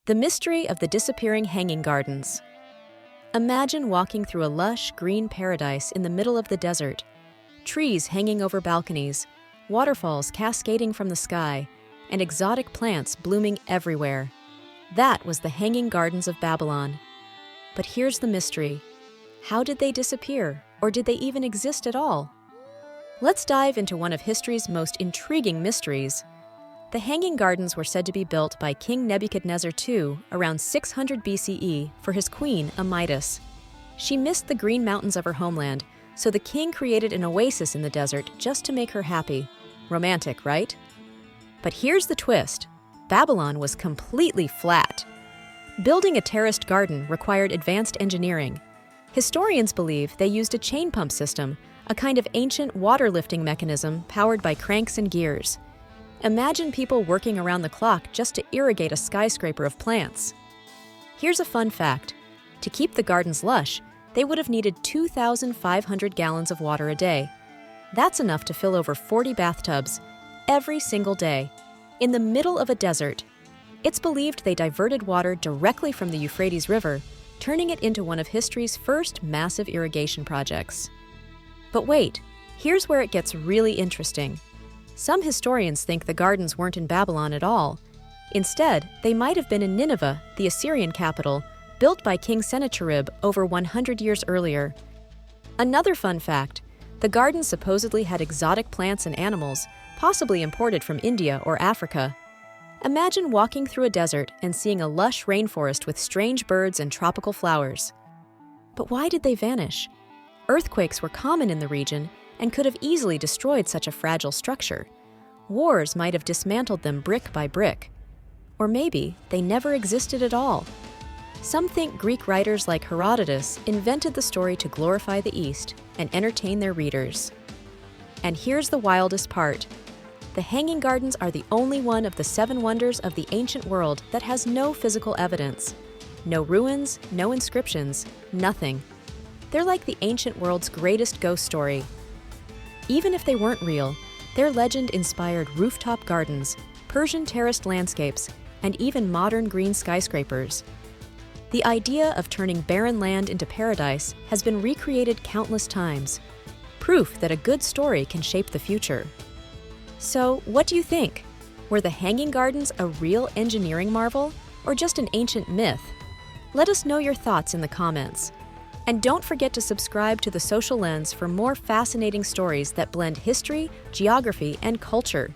The mystery of the disappearing hanging gardens. Imagine walking through a lush, green paradise in the middle of the desert. Trees hanging over balconies, waterfalls cascading from the sky, and exotic plants blooming everywhere. That was the Hanging Gardens of Babylon. But here's the mystery. How did they disappear, or did they even exist at all? Let's dive into one of history's most intriguing mysteries. The Hanging Gardens were said to be built by King Nebuchadnezzar II around 600 BCE for his queen, Amytis. She missed the green mountains of her homeland, so the king created an oasis in the desert just to make her happy. Romantic, right? But here's the twist. Babylon was completely flat. Building a terraced garden required advanced engineering. Historians believe they used a chain pump system, a kind of ancient water-lifting mechanism powered by cranks and gears. Imagine people working around the clock just to irrigate a skyscraper of plants. Here's a fun fact. To keep the gardens lush, they would have needed 2,500 gallons of water a day. That's enough to fill over 40 bathtubs every single day, in the middle of a desert. It's believed they diverted water directly from the Euphrates River, turning it into one of history's first massive irrigation projects. But wait, here's where it gets really interesting. Some historians think the gardens weren't in Babylon at all. Instead, they might have been in Nineveh, the Assyrian capital, built by King Sennacherib over 100 years earlier. Another fun fact, the gardens supposedly had exotic plants and animals, possibly imported from India or Africa. Imagine walking through a desert and seeing a lush rainforest with strange birds and tropical flowers. But why did they vanish? Earthquakes were common in the region and could have easily destroyed such a fragile structure. Wars might have dismantled them brick by brick. Or maybe they never existed at all. Some think Greek writers like Herodotus invented the story to glorify the East and entertain their readers. And here's the wildest part. The Hanging Gardens are the only one of the 7 wonders of the ancient world that has no physical evidence. No ruins, no inscriptions, nothing. They're like the ancient world's greatest ghost story. Even if they weren't real, their legend inspired rooftop gardens, Persian terraced landscapes, and even modern green skyscrapers. The idea of turning barren land into paradise has been recreated countless times, proof that a good story can shape the future. So, what do you think? Were the Hanging Gardens a real engineering marvel, or just an ancient myth? Let us know your thoughts in the comments. And don't forget to subscribe to The Social Lens for more fascinating stories that blend history, geography, and culture.